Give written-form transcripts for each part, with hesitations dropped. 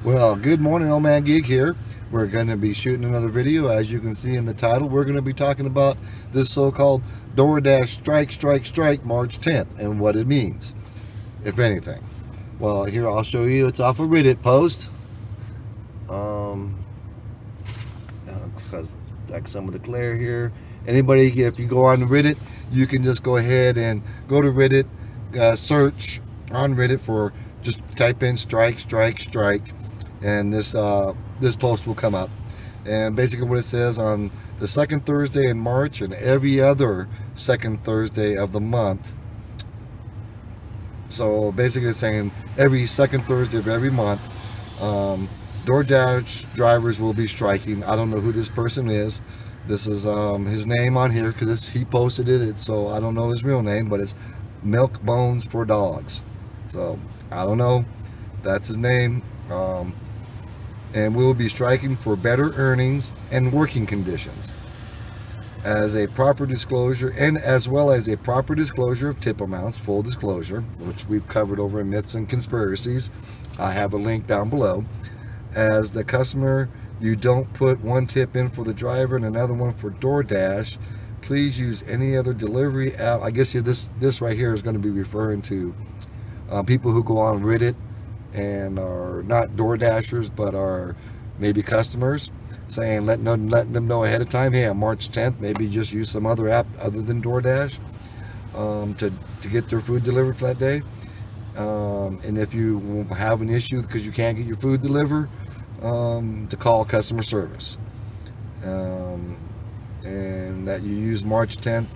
Well, good morning, Old Man Geek here. We're going to be shooting another video. As you can see in the title, we're going to be talking about this so-called DoorDash Strike March 10th and what it means, if anything. Well, here I'll show you. It's off a Reddit post. Because like some of the glare here. Anybody, if you go on Reddit, you can just go ahead and go to Reddit, search on Reddit for, just type in strike, and this post will come up. And basically what it says: on the second Thursday in March and every other second Thursday of the month. So basically it's saying every second Thursday of every month, DoorDash drivers will be striking. I don't know who this person is. This is his name on here because he posted it. So I don't know his real name, but it's Milkbones for Dogs. So I don't know. That's his name. And we will be striking for better earnings and working conditions, as a proper disclosure, and as well as a proper disclosure of tip amounts, full disclosure, which we've covered over in Myths and Conspiracies. I have a link down below. As the customer, you don't put one tip in for the driver and another one for DoorDash. Please use any other delivery app. I guess this right here is going to be referring to people who go on Reddit and are not DoorDashers but are maybe customers, saying letting them know ahead of time, hey, on March 10th, maybe just use some other app other than DoorDash to get their food delivered for that day. And if you have an issue because you can't get your food delivered, to call customer service, and that you use March 10th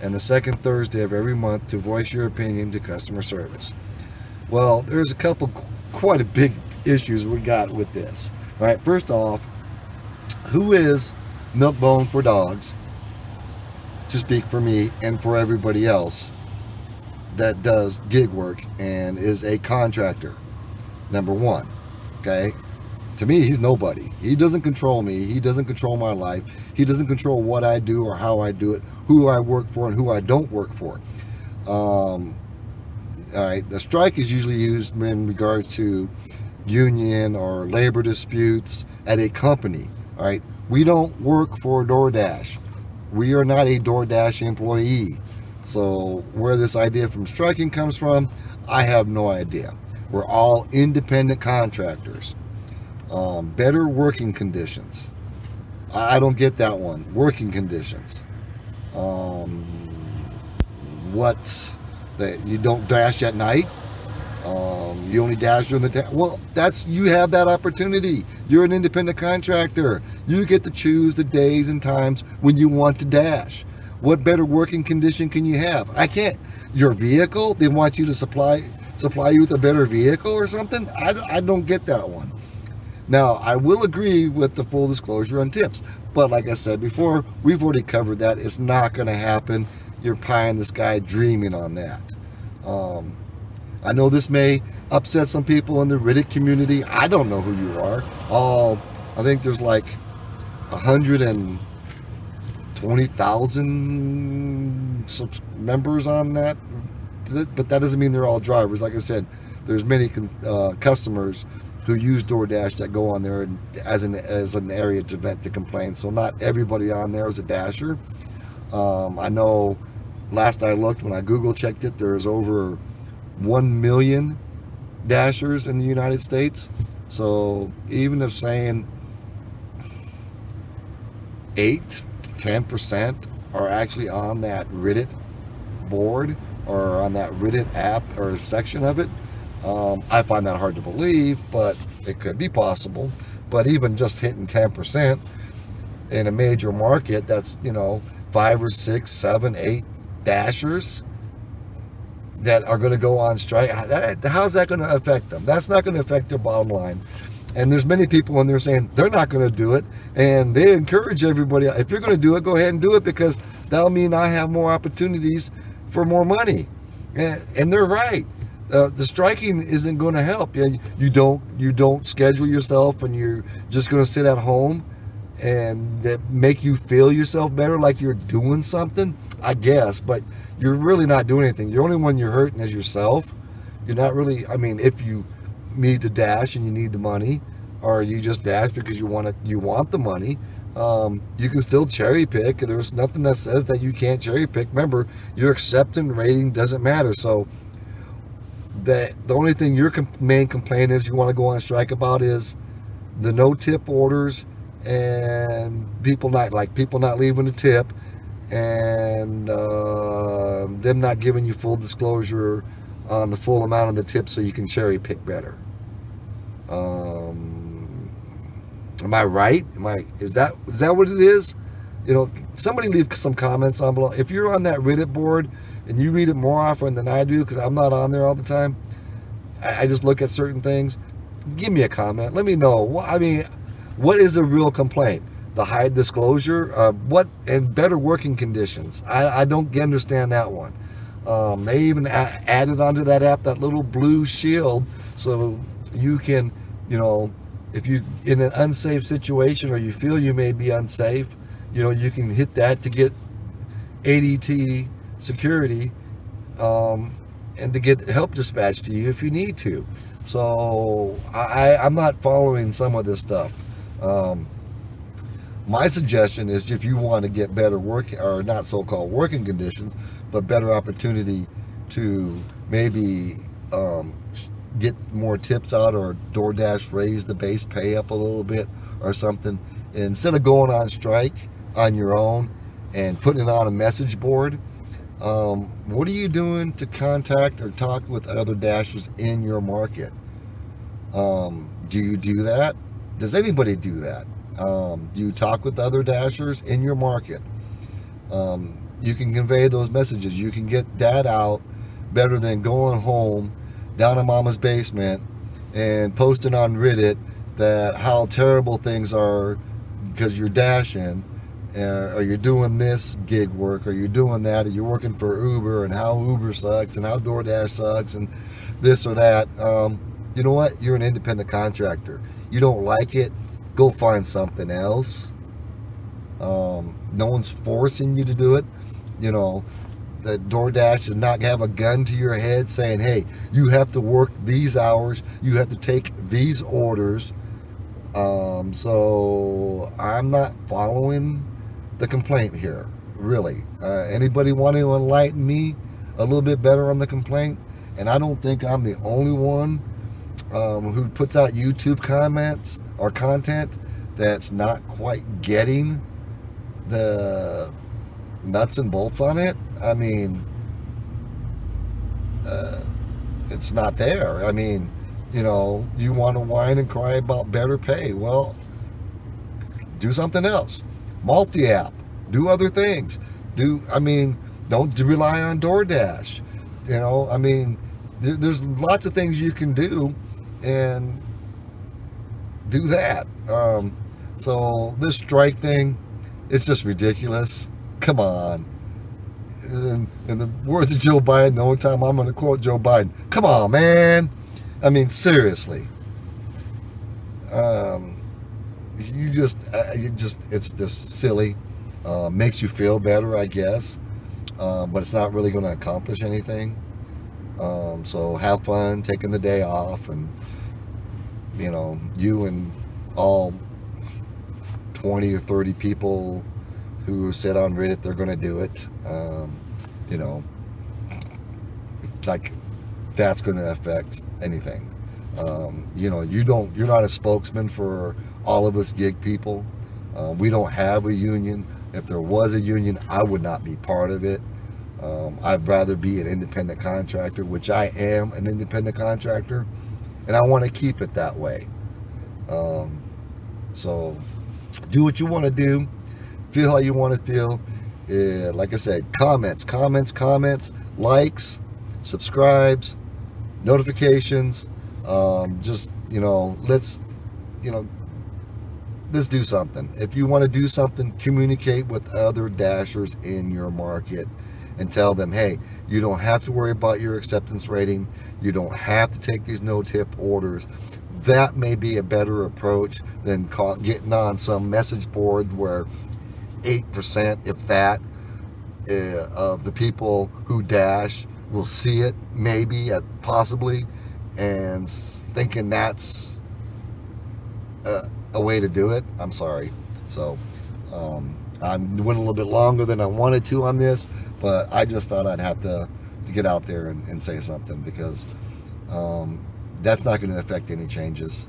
and the second Thursday of every month to voice your opinion to customer service. Well, there's a couple quite a big issues we got with this. All right, first off, who is Milkbone for Dogs, to speak for me and for everybody else that does gig work and is a contractor? Number one, okay? To me, he's nobody. He doesn't control me. He doesn't control my life. He doesn't control what I do or how I do it, who I work for and who I don't work for. All right, the strike is usually used in regards to union or labor disputes at a company. All right, we don't work for DoorDash. We are not a DoorDash employee. So where this idea from striking comes from, I have no idea. We're all independent contractors. Better working conditions. I don't get that one. Working conditions. What's that? You don't dash at night. You only dash during the day. Well, you have that opportunity. You're an independent contractor. You get to choose the days and times when you want to dash. What better working condition can you have? I can't. Your vehicle, they want you to supply you with a better vehicle or something? I don't get that one. Now, I will agree with the full disclosure on tips, but like I said before, we've already covered that. It's not going to happen. You're pie in the sky dreaming on that. I know this may upset some people in the Reddit community. I don't know who you are. I think there's like 120,000 members on that, but that doesn't mean they're all drivers. Like I said, there's many customers who use DoorDash that go on there as an area to vent to complain. So not everybody on there is a dasher. I know last I looked, when I Google checked it, there's over 1 million dashers in the United States. So even if saying 8 to 10% are actually on that Reddit board or on that Reddit app or section of it, I find that hard to believe, but it could be possible. But even just hitting 10% in a major market, that's 5 or 6, 7, 8 dashers that are going to go on strike. How's that going to affect them? That's not going to affect their bottom line. And there's many people in there saying they're not going to do it, and they encourage everybody, if you're going to do it, go ahead and do it, because that'll mean I have more opportunities for more money. And they're right. The striking isn't going to help. You don't schedule yourself, and you're just going to sit at home and that make you feel yourself better, like you're doing something, I guess, but you're really not doing anything. The only one you're hurting is yourself. You're not really, I mean, if you need to dash and you need the money, or you just dash because you want the money, you can still cherry pick. There's nothing that says that you can't cherry pick. Remember, your acceptance rating doesn't matter. So the only thing your main complaint is you want to go on strike about is the no tip orders and people not leaving a tip, and them not giving you full disclosure on the full amount of the tip so you can cherry pick better. Am I right? Is that what it is? Somebody leave some comments on below. If you're on that Reddit board and you read it more often than I do, because I'm not on there all the time, I just look at certain things. Give me a comment. Let me know. What is a real complaint? The high disclosure, and better working conditions. I don't understand that one. They even added onto that app that little blue shield, so you can, if you in an unsafe situation or you feel you may be unsafe, you can hit that to get ADT security, and to get help dispatched to you if you need to. So I'm not following some of this stuff. My suggestion is, if you want to get better work, or not so-called working conditions, but better opportunity to maybe get more tips out, or DoorDash raise the base pay up a little bit or something, instead of going on strike on your own and putting it on a message board, what are you doing to contact or talk with other dashers in your market? Do you do that? Does anybody do that? Do you talk with other dashers in your market? You can convey those messages. You can get that out better than going home down in mama's basement and posting on Reddit that how terrible things are because you're dashing, or you're doing this gig work, or you're doing that, or you're working for Uber, and how Uber sucks, and how DoorDash sucks, and this or that. You know what? You're an independent contractor. You don't like it, go find something else. No one's forcing you to do it. That DoorDash does not have a gun to your head saying, hey, you have to work these hours, you have to take these orders. So I'm not following the complaint here, really. Anybody want to enlighten me a little bit better on the complaint? And I don't think I'm the only one who puts out YouTube comments or content that's not quite getting the nuts and bolts on it. It's not there. You want to whine and cry about better pay. Well, do something else. Multi-app. Do other things. Don't rely on DoorDash. There's lots of things you can do, and do that. So this strike thing, it's just ridiculous. Come on. In the words of Joe Biden, the only time I'm going to quote Joe Biden, come on, man. Seriously. It's just silly. Makes you feel better, I guess. But it's not really going to accomplish anything. So have fun taking the day off, and you and all 20 or 30 people who said on Reddit they're going to do it, that's going to affect anything. You're not a spokesman for all of us gig people. We don't have a union. If there was a union, I would not be part of it. I'd rather be an independent contractor, which I am an independent contractor, and I want to keep it that way. So do what you want to do, feel how you want to feel. Like I said, comments, likes, subscribes, notifications. Let's do something. If you want to do something, communicate with other dashers in your market and tell them, hey, you don't have to worry about your acceptance rating. You don't have to take these no-tip orders. That may be a better approach than getting on some message board where 8%, if that, of the people who dash will see it, maybe, possibly, and thinking that's a way to do it, I'm sorry. So I went a little bit longer than I wanted to on this, but I just thought I'd have to get out there and say something, because that's not going to affect any changes.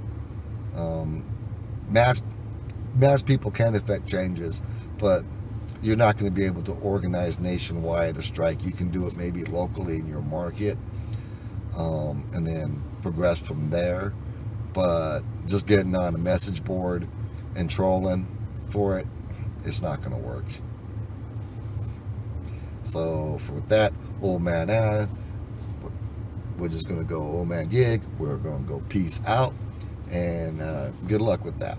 Mass people can affect changes, but you're not going to be able to organize nationwide a strike. You can do it maybe locally in your market, and then progress from there. But just getting on a message board and trolling for it, it's not going to work. So for that, old man I, we're just going to go old man gig. We're going to go peace out, and good luck with that.